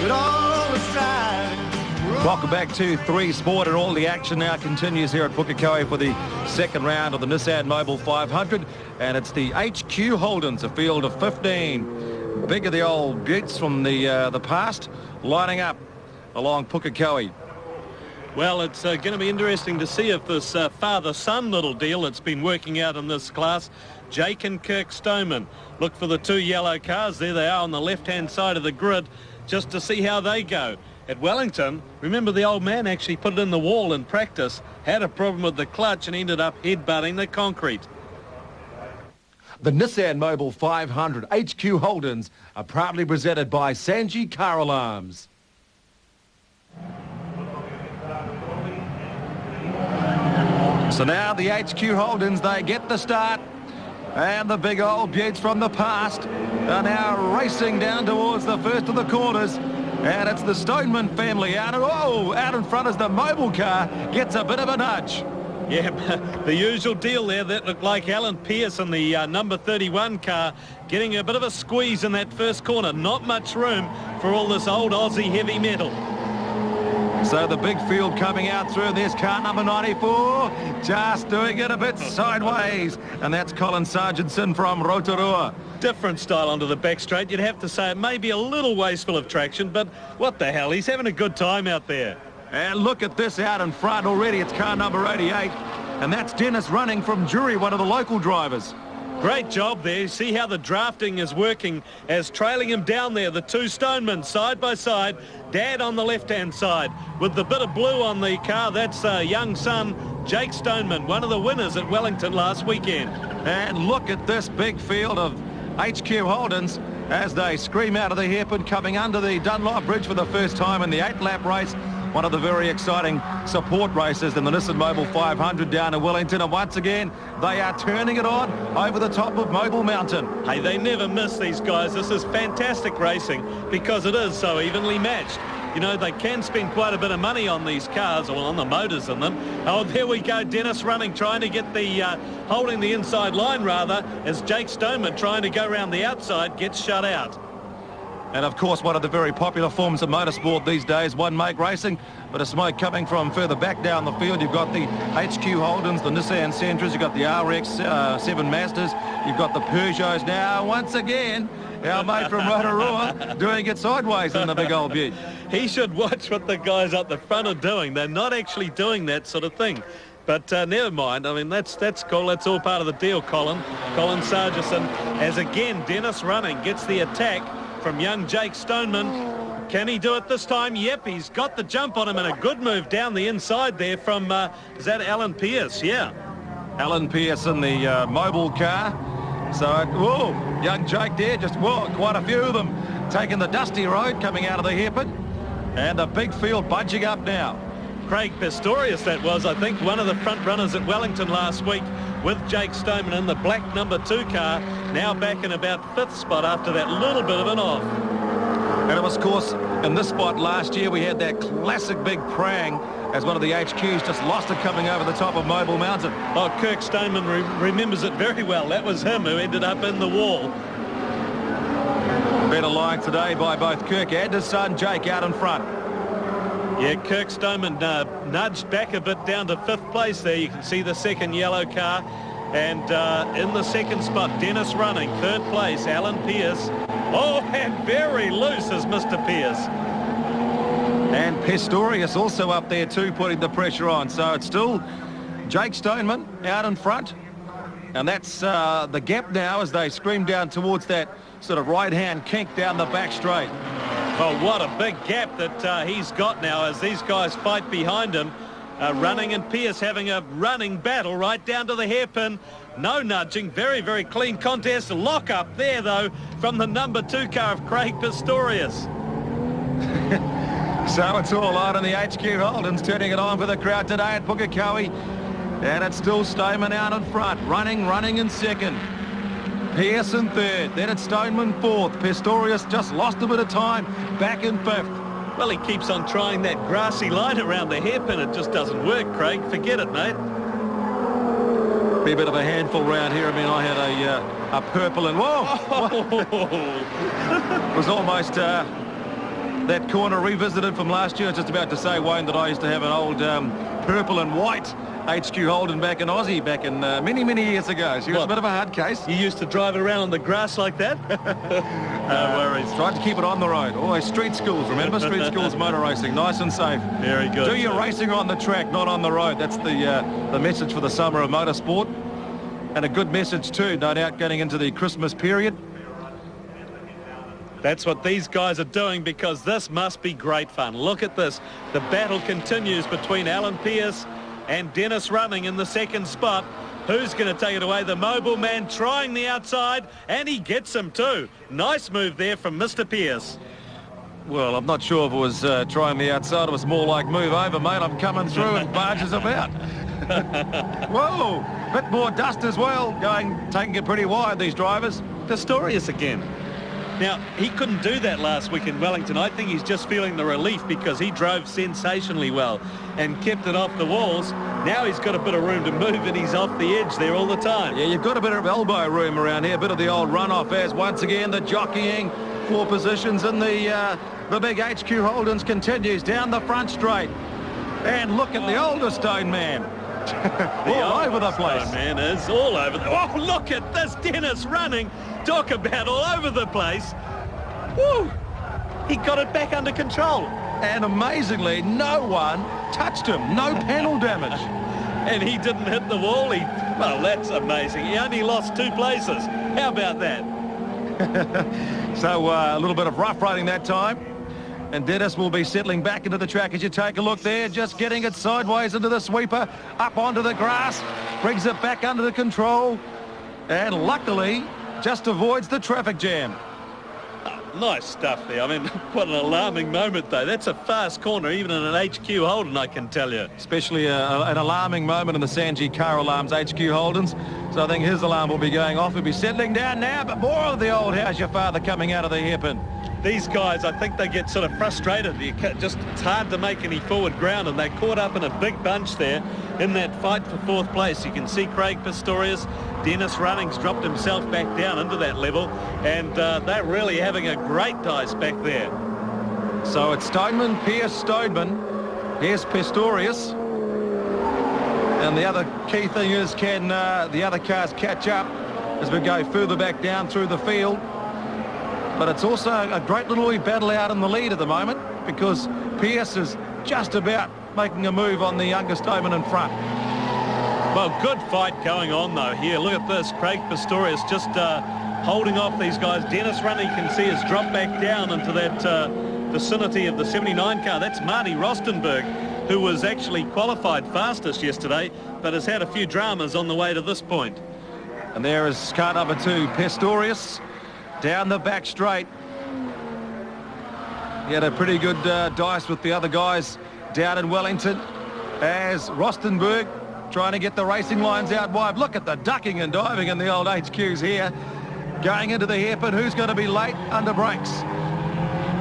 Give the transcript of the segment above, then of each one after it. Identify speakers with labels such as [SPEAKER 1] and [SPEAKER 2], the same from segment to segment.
[SPEAKER 1] We'd always try.
[SPEAKER 2] Welcome back to 3 Sport, and all the action now continues here at Pukekohe for the second round of the Nissan Mobil 500, and it's the HQ Holdens, a field of 15. Big of the old buttes from the past lining up along Pukekohe.
[SPEAKER 3] Well, it's going to be interesting to see if this father-son little deal that's been working out in this class, Jake and Kirk Stoneman. Look for the 2 yellow cars. There they are on the left-hand side of the grid, just to see how they go. At Wellington, remember the old man actually put it in the wall in practice, had a problem with the clutch and ended up headbutting the concrete.
[SPEAKER 2] The Nissan Mobil 500 HQ Holdens are proudly presented by Sanji Car Alarms. So now the HQ Holdens, they get the start, and the big old buttes from the past are now racing down towards the first of the corners. And it's the Stoneman family out in front as the Mobil car gets a bit of a nudge.
[SPEAKER 3] Yeah, the usual deal there. That looked like Alan Pearce in the number 31 car getting a bit of a squeeze in that first corner. Not much room for all this old Aussie heavy metal.
[SPEAKER 2] So the big field coming out through. There's car number 94, just doing it a bit sideways. And that's Colin Sargentson from Rotorua.
[SPEAKER 3] Different style onto the back straight. You'd have to say it may be a little wasteful of traction, but what the hell, he's having a good time out there.
[SPEAKER 2] And look at this out in front already. It's car number 88, and that's Dennis Running from Jury, one of the local drivers.
[SPEAKER 3] Great job there. See how the drafting is working as trailing him down there. The 2 Stonemen side by side. Dad on the left-hand side with the bit of blue on the car. That's young son, Jake Stoneman, one of the winners at Wellington last weekend.
[SPEAKER 2] And look at this big field of HQ Holdens as they scream out of the hairpin, coming under the Dunlop Bridge for the first time in the 8-lap race. One of the very exciting support races in the Nissan Mobil 500 down in Wellington. And once again, they are turning it on over the top of Mobil Mountain.
[SPEAKER 3] Hey, they never miss, these guys. This is fantastic racing because it is so evenly matched. You know, they can spend quite a bit of money on these cars, or on the motors in them. Oh, there we go. Dennis Running trying to get the, holding the inside line rather, as Jake Stoneman trying to go around the outside gets shut out.
[SPEAKER 2] And of course, one of the very popular forms of motorsport these days, one-make racing. But a smoke coming from further back down the field. You've got the HQ Holdens, the Nissan Sentras, you've got the RX-7 Masters, you've got the Peugeots now. Once again, our mate from Rotorua doing it sideways in the big old butte.
[SPEAKER 3] He should watch what the guys up the front are doing. They're not actually doing that sort of thing. But never mind. I mean, that's cool. That's all part of the deal, Colin Sargentson, as again Dennis Running gets the attack from young Jake Stoneman. Can he do it this time? Yep, he's got the jump on him, and a good move down the inside there from, is that Alan Pearce? Yeah.
[SPEAKER 2] Alan Pearce in the Mobil car. So, whoa, young Jake there, just, whoa, quite a few of them taking the dusty road coming out of the hairpin. And the big field bunching up now.
[SPEAKER 3] Craig Pistorius, that was, I think, one of the front runners at Wellington last week with Jake Stoneman in the black number 2 car, now back in about 5th spot after that little bit of an off.
[SPEAKER 2] And it was, of course, in this spot last year, we had that classic big prang as one of the HQs just lost it coming over the top of Mobil Mountain.
[SPEAKER 3] Oh, Kirk Stoneman remembers it very well. That was him who ended up in the wall.
[SPEAKER 2] Better lying today by both Kirk and his son Jake out in front.
[SPEAKER 3] Yeah, Kirk Stoneman nudged back a bit down to 5th place there. You can see the second yellow car. And in the second spot, Dennis Running. 3rd place, Alan Pearce. Oh, and very loose is Mr. Pearce.
[SPEAKER 2] And Pistorius also up there too, putting the pressure on. So it's still Jake Stoneman out in front. And that's the gap now as they scream down towards that sort of right-hand kink down the back straight.
[SPEAKER 3] Oh, what a big gap that he's got now as these guys fight behind him. Running and Pearce having a running battle right down to the hairpin. No nudging. Very, very clean contest. Lock up there, though, from the number 2 car of Craig Pistorius.
[SPEAKER 2] So it's all on in the HQ Holdens, turning it on for the crowd today at Pukekohe. And it's still Stoneman out in front. Running in 2nd. Pearce in 3rd. Then it's Stoneman 4th. Pistorius just lost a bit of time. Back in 5th.
[SPEAKER 3] Well, he keeps on trying that grassy line around the hairpin. It just doesn't work, Craig. Forget it, mate.
[SPEAKER 2] Be a bit of a handful round here. I mean, I had a purple and whoa!
[SPEAKER 3] Oh.
[SPEAKER 2] It was almost that that corner revisited from last year. I was just about to say, Wayne, that I used to have an old purple and white HQ Holden back in Aussie back in many years ago. She was a bit of a hard case.
[SPEAKER 3] You used to drive around on the grass like that? No worries.
[SPEAKER 2] Tried to keep it on the road. Always street schools, remember? Street schools motor racing, nice and safe.
[SPEAKER 3] Very good.
[SPEAKER 2] Do your racing on the track, not on the road. That's the message for the summer of motorsport. And a good message too, no doubt, getting into the Christmas period.
[SPEAKER 3] That's what these guys are doing, because this must be great fun. Look at this. The battle continues between Alan Pearce and Dennis Running in the second spot. Who's going to take it away? The Mobil man trying the outside, and he gets him too. Nice move there from Mr. Pearce.
[SPEAKER 2] Well, I'm not sure if it was trying the outside. It was more like move over, mate. I'm coming through and barges about. Whoa, bit more dust as well. Taking it pretty wide, these drivers.
[SPEAKER 3] Pistorius again. Now, he couldn't do that last week in Wellington. I think he's just feeling the relief because he drove sensationally well and kept it off the walls. Now he's got a bit of room to move, and he's off the edge there all the time.
[SPEAKER 2] Yeah, you've got a bit of elbow room around here, a bit of the old runoff as once again the jockeying for positions in the big HQ Holdens continues down the front straight. And look at the older Stone man. all over the place.
[SPEAKER 3] Stone man is all over the... Oh, look at this, Dennis Running. Talk about all over the place. Woo! He got it back under control.
[SPEAKER 2] And amazingly, no one touched him. No panel damage.
[SPEAKER 3] And he didn't hit the wall. Well, that's amazing. He only lost 2 places. How about that?
[SPEAKER 2] So a little bit of rough riding that time. And Dennis will be settling back into the track as you take a look there, just getting it sideways into the sweeper, up onto the grass, brings it back under the control, and luckily just avoids the traffic jam.
[SPEAKER 3] Nice stuff there. I mean, what an alarming moment, though. That's a fast corner, even in an HQ Holden, I can tell you.
[SPEAKER 2] Especially an alarming moment in the Sanji car alarms HQ Holdens. So I think his alarm will be going off. He'll be settling down now, but more of the old How's Your Father coming out of the hairpin.
[SPEAKER 3] These guys, I think they get sort of frustrated. It's hard to make any forward ground, and they're caught up in a big bunch there in that fight for 4th place. You can see Craig Pistorius, Dennis Running's dropped himself back down into that level, and they're really having a great dice back there.
[SPEAKER 2] So it's Stoneman, Pearce, Stoneman. Here's Pistorius. And the other key thing is, can the other cars catch up as we go further back down through the field? But it's also a great little wee battle out in the lead at the moment, because Pearce is just about making a move on the younger Stoneman in front.
[SPEAKER 3] Well, good fight going on, though, here. Look at this. Craig Pistorius just holding off these guys. Dennis Running, you can see, has dropped back down into that vicinity of the 79 car. That's Marty Rostenberg, who was actually qualified fastest yesterday, but has had a few dramas on the way to this point.
[SPEAKER 2] And there is car number 2, Pistorius, down the back straight. He had a pretty good dice with the other guys down in Wellington, as Rostenberg trying to get the racing lines out wide. Look at the ducking and diving in the old HQs here. Going into the hairpin, who's going to be late under brakes?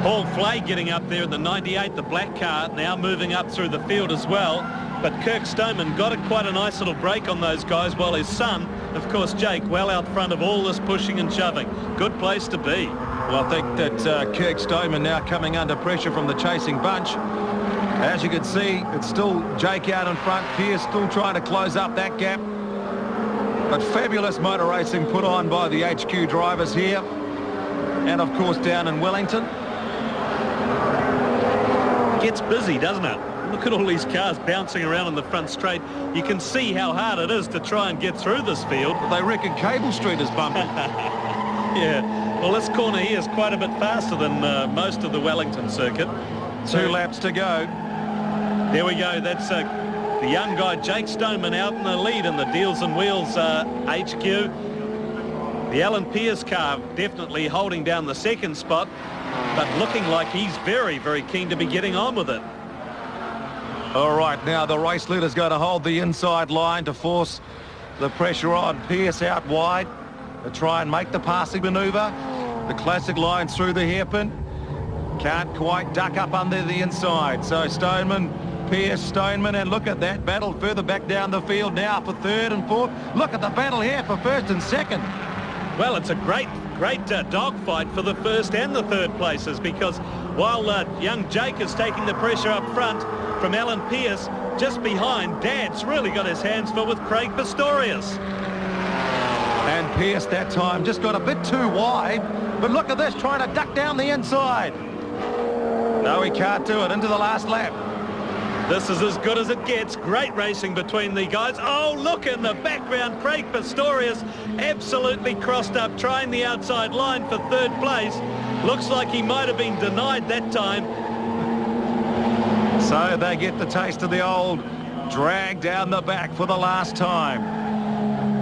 [SPEAKER 3] Paul Flay getting up there in the 98, the black car, now moving up through the field as well. But Kirk Stoneman got quite a nice little break on those guys, while his son, of course, Jake, well out front of all this pushing and shoving. Good place to be.
[SPEAKER 2] Well, I think that Kirk Stoneman now coming under pressure from the chasing bunch. As you can see, it's still Jake out in front. Pearce still trying to close up that gap. But fabulous motor racing put on by the HQ drivers here. And, of course, down in Wellington.
[SPEAKER 3] Gets busy, doesn't it? Look at all these cars bouncing around in the front straight. You can see how hard it is to try and get through this field.
[SPEAKER 2] They reckon Cable Street is bumpy.
[SPEAKER 3] Yeah. Well, this corner here is quite a bit faster than most of the Wellington circuit.
[SPEAKER 2] 2 laps to go.
[SPEAKER 3] There we go. That's the young guy, Jake Stoneman, out in the lead in the Deals and Wheels HQ. The Alan Pearce car definitely holding down the second spot, but looking like he's very, very keen to be getting on with it.
[SPEAKER 2] All right, now the race leader's going to hold the inside line to force the pressure on. Pearce out wide to try and make the passing manoeuvre. The classic line through the hairpin. Can't quite duck up under the inside. So Stoneman, Pearce, Stoneman, and look at that battle further back down the field now for 3rd and 4th. Look at the battle here for 1st and 2nd.
[SPEAKER 3] Well, it's a great great dogfight for the first and the third places, because while young Jake is taking the pressure up front from Alan Pearce, just behind, Dad's really got his hands full with Craig Pistorius.
[SPEAKER 2] And Pearce that time just got a bit too wide, but look at this, trying to duck down the inside. No, he can't do it. Into the last lap.
[SPEAKER 3] This is as good as it gets. Great racing between the guys. Oh, look in the background. Craig Pistorius absolutely crossed up, trying the outside line for third place. Looks like he might have been denied that time.
[SPEAKER 2] So they get the taste of the old drag down the back for the last time.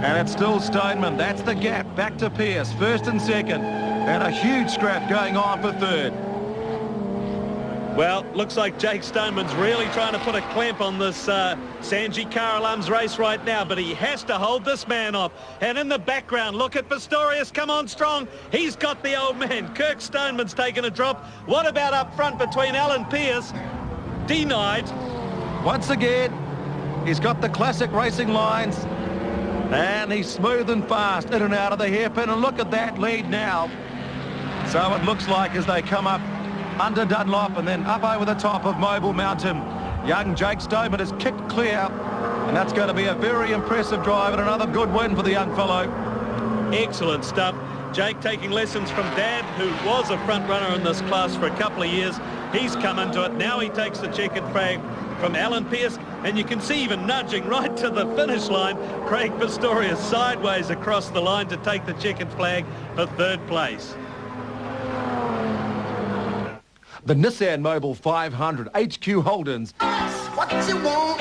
[SPEAKER 2] And it's still Stoneman. That's the gap. Back to Pearce, first and second. And a huge scrap going on for third.
[SPEAKER 3] Well, looks like Jake Stoneman's really trying to put a clamp on this Sanji Karalam's race right now, but he has to hold this man off. And in the background, look at Pistorius, come on strong. He's got the old man. Kirk Stoneman's taken a drop. What about up front between Alan Pearce? Denied.
[SPEAKER 2] Once again, he's got the classic racing lines, and he's smooth and fast in and out of the hairpin, and look at that lead now. So it looks like as they come up under Dunlop and then up over the top of Mobil Mountain, young Jake Stoneman has kicked clear, and that's going to be a very impressive drive and another good win for the young fellow.
[SPEAKER 3] Excellent stuff. Jake taking lessons from Dad, who was a front runner in this class for a couple of years. He's come into it. Now he takes the checkered flag from Alan Pearce, and you can see even nudging right to the finish line, Craig Pistorius sideways across the line to take the checkered flag for third place.
[SPEAKER 2] The Nissan Mobil 500 HQ Holdens.
[SPEAKER 1] What you want?